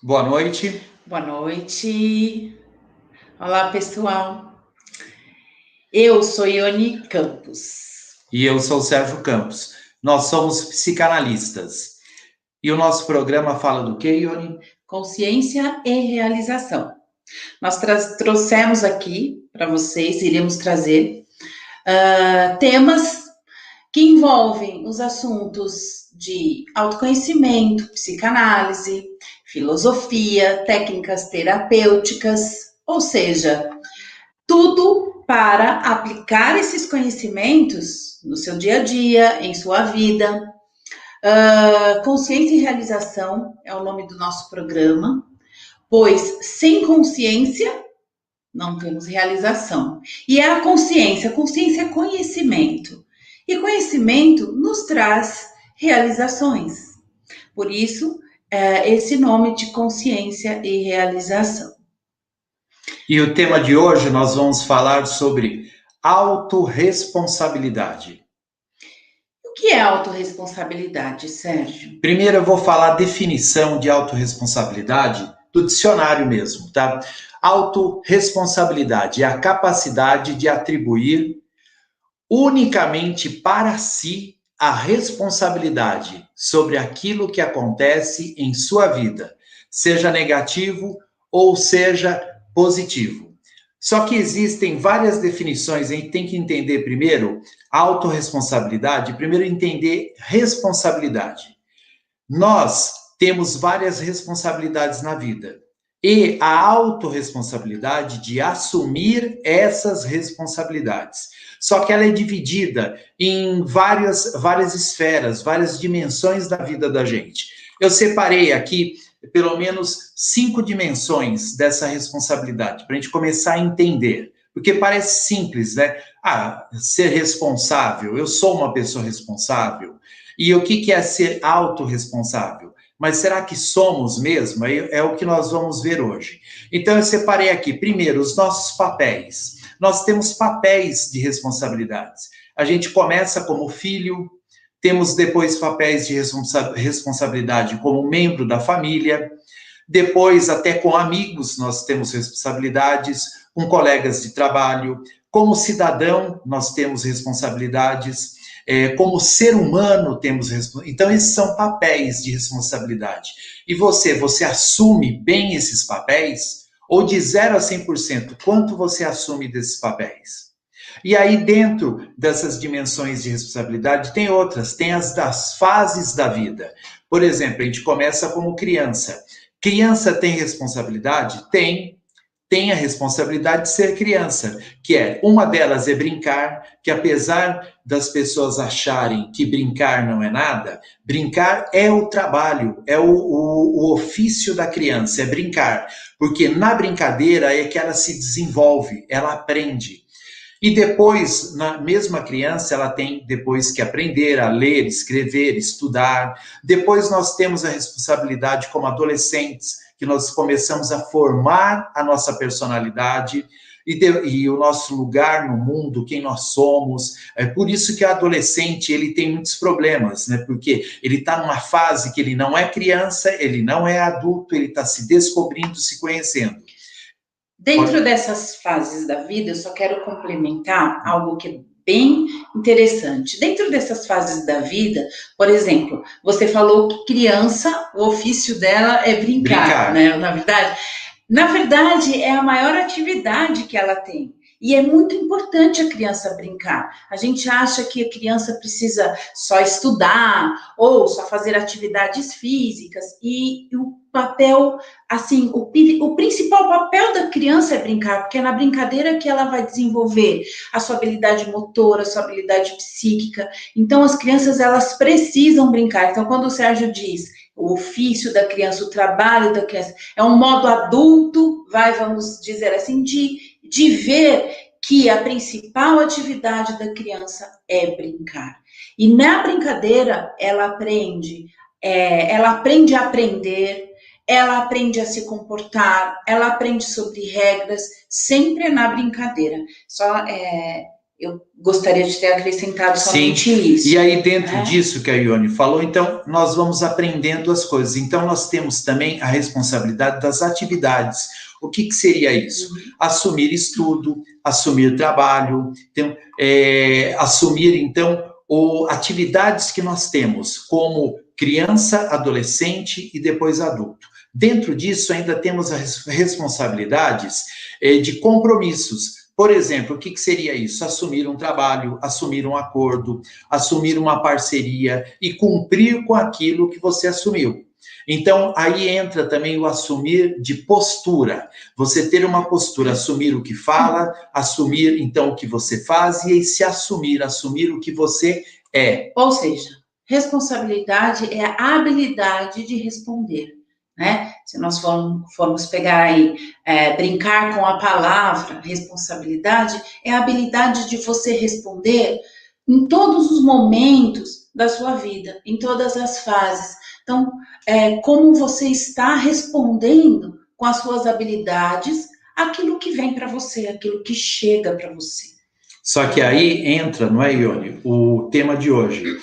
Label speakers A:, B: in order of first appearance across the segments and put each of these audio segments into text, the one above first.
A: Boa noite.
B: Boa noite. Olá, pessoal. Eu sou Ione Campos.
A: E eu sou o Sérgio Campos. Nós somos psicanalistas. E o nosso programa fala do quê, Ione?
B: Consciência e realização. Nós trouxemos aqui para vocês, iremos trazer temas que envolvem os assuntos de autoconhecimento, psicanálise, filosofia, técnicas terapêuticas, ou seja, tudo para aplicar esses conhecimentos no seu dia a dia, em sua vida. Consciência e realização é o nome do nosso programa, pois sem consciência não temos realização. E é a consciência é conhecimento. E conhecimento nos traz realizações. Por isso, esse nome de consciência e realização.
A: E o tema de hoje nós vamos falar sobre autorresponsabilidade.
B: O que é autorresponsabilidade, Sérgio?
A: Primeiro eu vou falar a definição de autorresponsabilidade do dicionário mesmo, tá? Autorresponsabilidade é a capacidade de atribuir unicamente para si a responsabilidade sobre aquilo que acontece em sua vida, seja negativo ou seja positivo. Só que existem várias definições, a gente tem que entender primeiro autorresponsabilidade, primeiro entender responsabilidade. Nós temos várias responsabilidades na vida. E a autorresponsabilidade de assumir essas responsabilidades. Só que ela é dividida em várias esferas, várias dimensões da vida da gente. Eu separei aqui pelo menos 5 dimensões dessa responsabilidade, para a gente começar a entender. Porque parece simples, né? Ser responsável, eu sou uma pessoa responsável. E o que é ser autorresponsável? Mas será que somos mesmo? É o que nós vamos ver hoje. Então, eu separei aqui, primeiro, os nossos papéis. Nós temos papéis de responsabilidades. A gente começa como filho, temos depois papéis de responsabilidade como membro da família, depois, até com amigos, nós temos responsabilidades, com colegas de trabalho, como cidadão, nós temos responsabilidades. Como ser humano temos responsabilidade. Então, esses são papéis de responsabilidade. E você assume bem esses papéis? Ou de 0 a 100%, quanto você assume desses papéis? E aí, dentro dessas dimensões de responsabilidade, tem outras, tem as das fases da vida. Por exemplo, a gente começa como criança. Criança tem responsabilidade? Tem a responsabilidade de ser criança, que uma delas é brincar, que apesar das pessoas acharem que brincar não é nada, brincar é o trabalho, é o ofício da criança, é brincar, porque na brincadeira é que ela se desenvolve, ela aprende. E depois, na mesma criança, ela tem depois que aprender a ler, escrever, estudar. Depois nós temos a responsabilidade como adolescentes, que nós começamos a formar a nossa personalidade e o nosso lugar no mundo, quem nós somos. É por isso que o adolescente ele tem muitos problemas, né? Porque ele está numa fase que ele não é criança, ele não é adulto, ele está se descobrindo, se conhecendo.
B: Dentro dessas fases da vida, eu só quero complementar algo que é bem interessante. Dentro dessas fases da vida, por exemplo, você falou que criança, o ofício dela é brincar,
A: Brincar.
B: né? Na verdade, é a maior atividade que ela tem. E é muito importante a criança brincar. A gente acha que a criança precisa só estudar ou só fazer atividades físicas. E o papel, assim, o principal papel da criança é brincar, porque é na brincadeira que ela vai desenvolver a sua habilidade motora, a sua habilidade psíquica. Então, as crianças, elas precisam brincar. Então, quando o Sérgio diz o ofício da criança, o trabalho da criança, é um modo adulto, vamos dizer assim, de ver que a principal atividade da criança é brincar. E na brincadeira, ela aprende a aprender, ela aprende a se comportar, ela aprende sobre regras, sempre na brincadeira. eu gostaria de ter acrescentado somente
A: Sim.
B: isso.
A: E aí, dentro disso que a Ione falou, então, nós vamos aprendendo as coisas. Então, nós temos também a responsabilidade das atividades. O que seria isso? Assumir estudo, assumir trabalho, então, assumir, então, atividades que nós temos como criança, adolescente e depois adulto. Dentro disso, ainda temos as responsabilidades de compromissos. Por exemplo, o que seria isso? Assumir um trabalho, assumir um acordo, assumir uma parceria e cumprir com aquilo que você assumiu. Então, aí entra também o assumir de postura. Você ter uma postura, assumir o que fala, assumir, então, o que você faz e se assumir o que você é.
B: Ou seja, responsabilidade é a habilidade de responder, né? Se nós formos pegar aí, brincar com a palavra responsabilidade, é a habilidade de você responder em todos os momentos da sua vida, em todas as fases. Então, como você está respondendo com as suas habilidades aquilo que vem para você, aquilo que chega para você.
A: Só que aí entra, não é, Ione, o tema de hoje,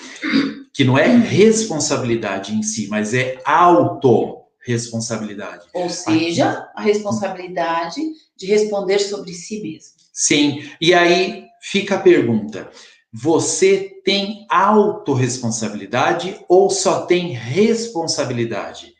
A: que não é responsabilidade em si, mas é autorresponsabilidade.
B: Ou seja, a responsabilidade de responder sobre si mesmo.
A: Sim, e aí fica a pergunta, você tem autorresponsabilidade ou só tem responsabilidade?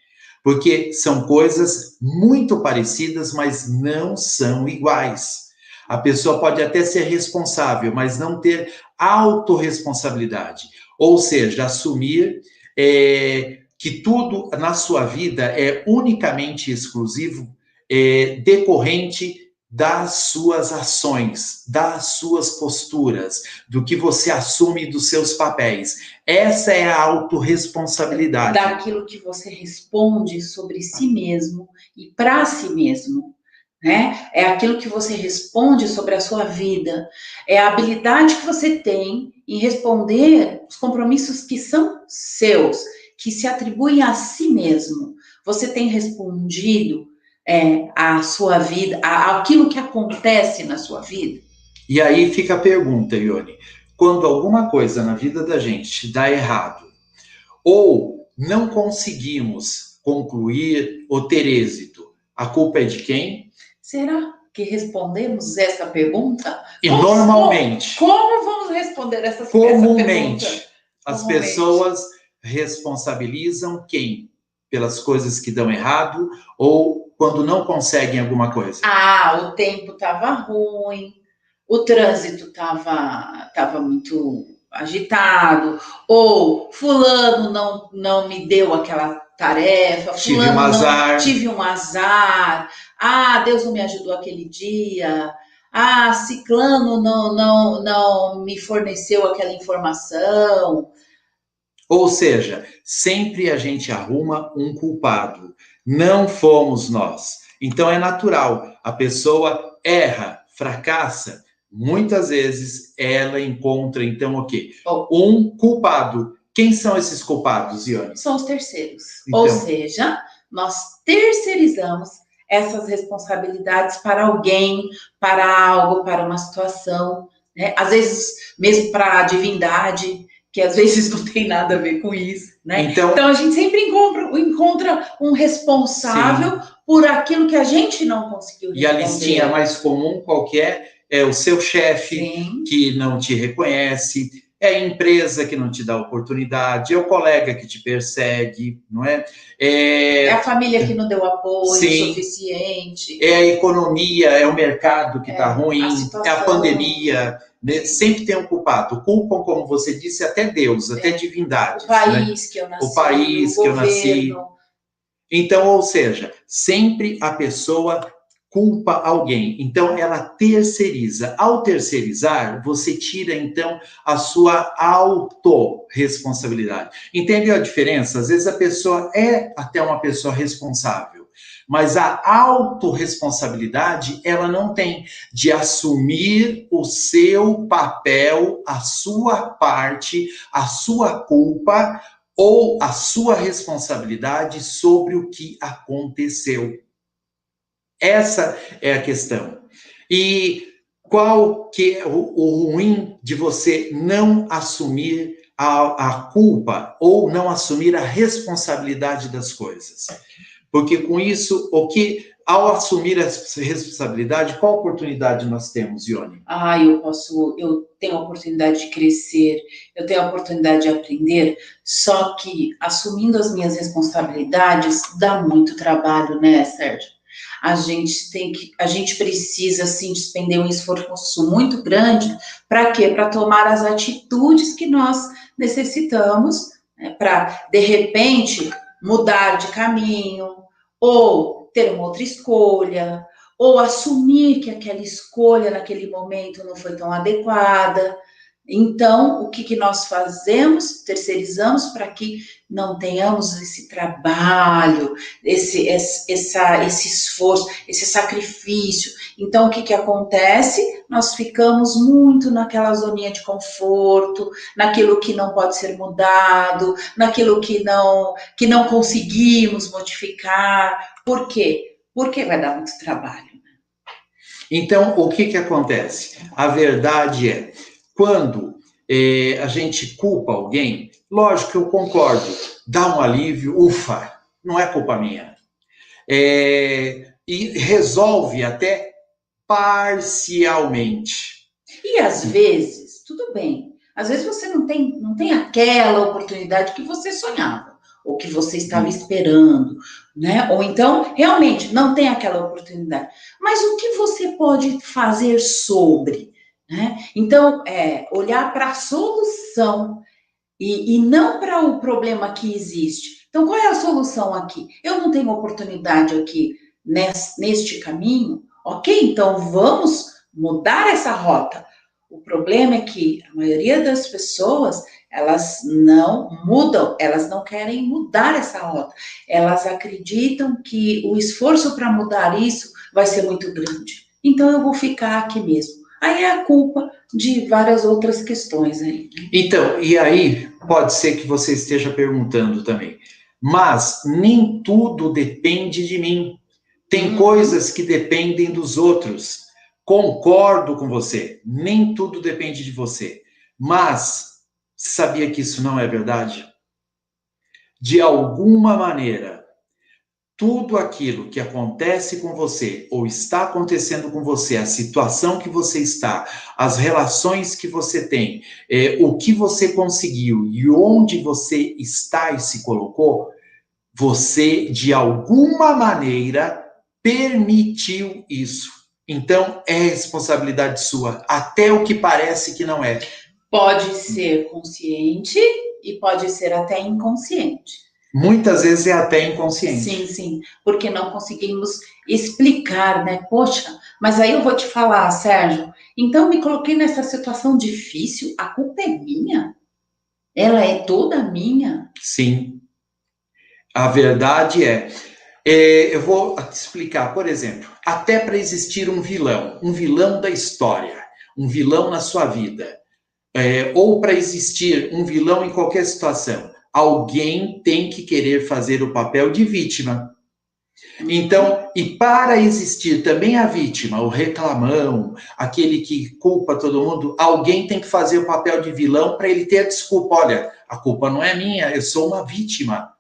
A: Porque são coisas muito parecidas, mas não são iguais. A pessoa pode até ser responsável, mas não ter autorresponsabilidade. Ou seja, assumir que tudo na sua vida é unicamente exclusivo, decorrente das suas ações, das suas posturas, do que você assume dos seus papéis. Essa é a autorresponsabilidade.
B: Daquilo que você responde sobre si mesmo e para si mesmo. Né? É aquilo que você responde sobre a sua vida, é a habilidade que você tem em responder os compromissos que são seus, que se atribuem a si mesmo. Você tem respondido a sua vida, aquilo que acontece na sua vida?
A: E aí fica a pergunta, Ione, quando alguma coisa na vida da gente dá errado, ou não conseguimos concluir ou ter êxito, a culpa é de quem?
B: Será que respondemos essa pergunta?
A: E normalmente.
B: Como vamos responder essa pergunta?
A: Comumente, as pessoas responsabilizam quem? Pelas coisas que dão errado ou quando não conseguem alguma coisa?
B: O tempo estava ruim, o trânsito estava muito agitado, ou fulano não me deu aquela tarefa,
A: tive um azar.
B: Tive um azar, Deus não me ajudou aquele dia, ciclano não me forneceu aquela informação.
A: Ou seja, sempre a gente arruma um culpado, não fomos nós. Então é natural, a pessoa erra, fracassa, muitas vezes ela encontra, então, o quê? Um culpado. Quem são esses culpados, Ione?
B: São os terceiros. Então, ou seja, nós terceirizamos essas responsabilidades para alguém, para algo, para uma situação, né? Às vezes mesmo para a divindade, que às vezes não tem nada a ver com isso, né? Então a gente sempre encontra um responsável por aquilo que a gente não conseguiu responder.
A: E a listinha mais comum qualquer é o seu chefe que não te reconhece, é a empresa que não te dá oportunidade, é o colega que te persegue, não é?
B: É a família que não deu apoio suficiente.
A: É a economia, é o mercado que está ruim, é a pandemia. Né? Sempre tem um culpado. Culpam, como você disse, até Deus, até divindades.
B: O país, né? Que eu nasci.
A: O país que eu nasci. Então, ou seja, sempre a pessoa culpa alguém. Então, ela terceiriza. Ao terceirizar, você tira, então, a sua autorresponsabilidade. Entendeu a diferença? Às vezes a pessoa é até uma pessoa responsável, mas a autorresponsabilidade ela não tem de assumir o seu papel, a sua parte, a sua culpa ou a sua responsabilidade sobre o que aconteceu. Essa é a questão. E Qual que é o ruim de você não assumir a culpa ou não assumir a responsabilidade das coisas? Porque com isso, ao assumir essa responsabilidade, qual oportunidade nós temos, Ione?
B: Eu tenho a oportunidade de crescer, eu tenho a oportunidade de aprender, só que assumindo as minhas responsabilidades dá muito trabalho, né, Sérgio? A gente precisa, assim, despender um esforço muito grande, para quê? Para tomar as atitudes que nós necessitamos, né, para, de repente, mudar de caminho, ou ter uma outra escolha, ou assumir que aquela escolha naquele momento não foi tão adequada. Então, o que nós fazemos? Terceirizamos para que não tenhamos esse trabalho, esse esforço, esse sacrifício. Então, o que acontece? Nós ficamos muito naquela zoninha de conforto, naquilo que não pode ser mudado, naquilo que não conseguimos modificar. Por quê? Porque vai dar muito trabalho.
A: Então, o que acontece? A verdade é, quando a gente culpa alguém, lógico que eu concordo, dá um alívio, ufa, não é culpa minha. E resolve até parcialmente.
B: E às vezes, tudo bem, às vezes você não tem aquela oportunidade que você sonhava, ou que você estava esperando, né? Ou então, realmente, não tem aquela oportunidade. Mas o que você pode fazer sobre, né? Então, olhar para a solução e não para o problema que existe. Então, qual é a solução aqui? Eu não tenho oportunidade aqui neste caminho, ok? Então, vamos mudar essa rota. O problema é que a maioria das pessoas, elas não mudam, elas não querem mudar essa rota. Elas acreditam que o esforço para mudar isso vai ser muito grande. Então, eu vou ficar aqui mesmo. Aí é a culpa de várias outras questões aí.
A: Então, e aí pode ser que você esteja perguntando também, mas nem tudo depende de mim. Tem coisas que dependem dos outros. Concordo com você, nem tudo depende de você. Mas sabia que isso não é verdade? De alguma maneira, tudo aquilo que acontece com você ou está acontecendo com você, a situação que você está, as relações que você tem, o que você conseguiu e onde você está e se colocou, você, de alguma maneira, permitiu isso. Então, é responsabilidade sua, até o que parece que não é.
B: Pode ser consciente e pode ser até inconsciente.
A: Muitas vezes é até inconsciente.
B: Sim, sim, porque não conseguimos explicar, né? Poxa, mas aí eu vou te falar, Sérgio, então me coloquei nessa situação difícil, a culpa é minha? Ela é toda minha?
A: Sim. A verdade eu vou te explicar, por exemplo, até para existir um vilão da história, um vilão na sua vida, ou para existir um vilão em qualquer situação, alguém tem que querer fazer o papel de vítima. Então, e para existir também a vítima, o reclamão, aquele que culpa todo mundo, alguém tem que fazer o papel de vilão para ele ter a desculpa. Olha, a culpa não é minha, eu sou uma vítima.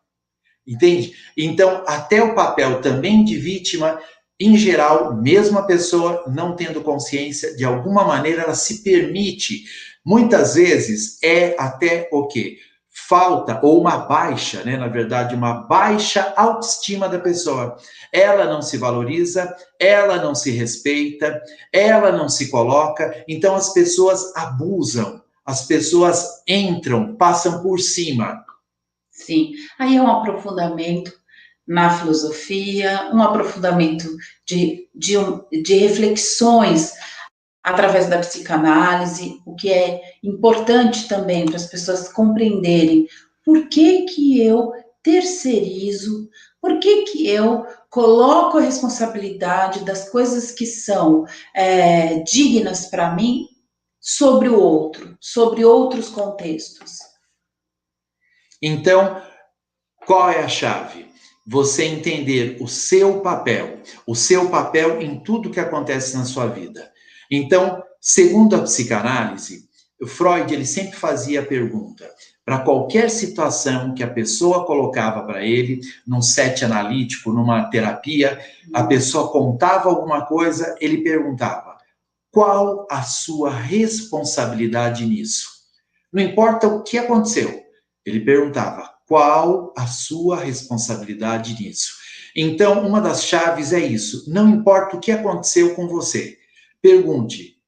A: Entende? Então, até o papel também de vítima, em geral, mesmo a pessoa não tendo consciência, de alguma maneira ela se permite. Muitas vezes é até o quê? Falta, ou uma baixa, né? Na verdade, uma baixa autoestima da pessoa. Ela não se valoriza, ela não se respeita, ela não se coloca, então as pessoas abusam, as pessoas entram, passam por cima.
B: Sim, aí é um aprofundamento na filosofia, um aprofundamento de reflexões através da psicanálise, o que é importante também para as pessoas compreenderem por que eu terceirizo, por que eu coloco a responsabilidade das coisas que são dignas para mim sobre o outro, sobre outros contextos.
A: Então, qual é a chave? Você entender o seu papel em tudo que acontece na sua vida. Então, segundo a psicanálise, o Freud ele sempre fazia a pergunta, para qualquer situação que a pessoa colocava para ele, num set analítico, numa terapia, a pessoa contava alguma coisa, ele perguntava, qual a sua responsabilidade nisso? Não importa o que aconteceu, ele perguntava, qual a sua responsabilidade nisso? Então, uma das chaves é isso, não importa o que aconteceu com você, pergunte,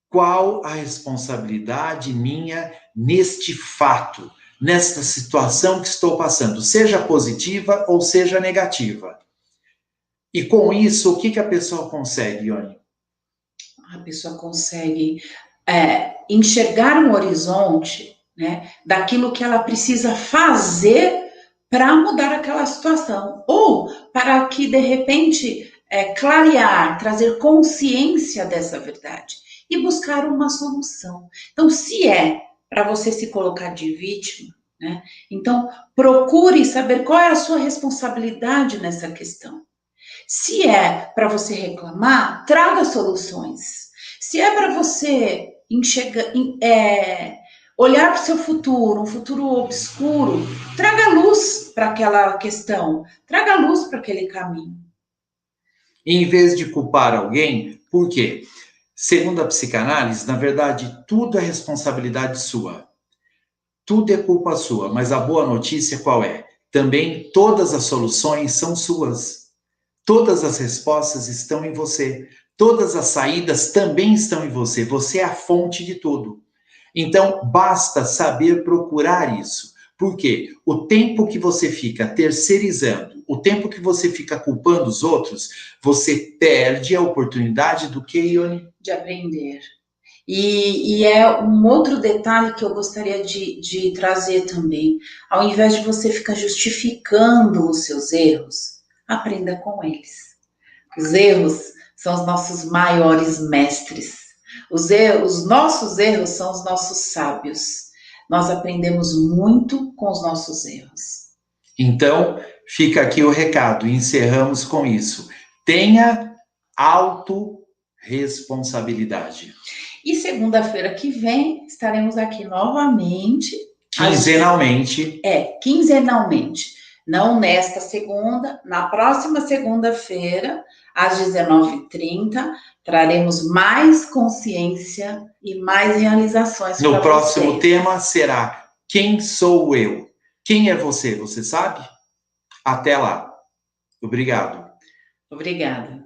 A: qual a responsabilidade minha neste fato, nesta situação que estou passando, seja positiva ou seja negativa. E com isso, o que a pessoa consegue, Ione?
B: A pessoa consegue enxergar um horizonte, né, daquilo que ela precisa fazer para mudar aquela situação, ou para que, de repente, clarear, trazer consciência dessa verdade e buscar uma solução. Então, se é para você se colocar de vítima, né, então procure saber qual é a sua responsabilidade nessa questão. Se é para você reclamar, traga soluções. Se é para você olhar para o seu futuro, um futuro obscuro, traga luz para aquela questão, traga luz para aquele caminho.
A: Em vez de culpar alguém, por quê? Segundo a psicanálise, na verdade, tudo é responsabilidade sua. Tudo é culpa sua, mas a boa notícia qual é? Também todas as soluções são suas. Todas as respostas estão em você. Todas as saídas também estão em você. Você é a fonte de tudo. Então, basta saber procurar isso. Por quê? O tempo que você fica terceirizando, o tempo que você fica culpando os outros, você perde a oportunidade do que, Ione?
B: De aprender. E é um outro detalhe que eu gostaria de trazer também. Ao invés de você ficar justificando os seus erros, aprenda com eles. Os erros são os nossos maiores mestres. Os nossos erros são os nossos sábios. Nós aprendemos muito com os nossos erros.
A: Então, fica aqui o recado, encerramos com isso. Tenha autorresponsabilidade.
B: E segunda-feira que vem estaremos aqui novamente.
A: Quinzenalmente.
B: Quinzenalmente. Não nesta segunda, na próxima segunda-feira, às 19h30, traremos mais consciência e mais realizações.
A: No próximo tema será Quem sou eu? Quem é você? Você sabe? Até lá. Obrigado.
B: Obrigada.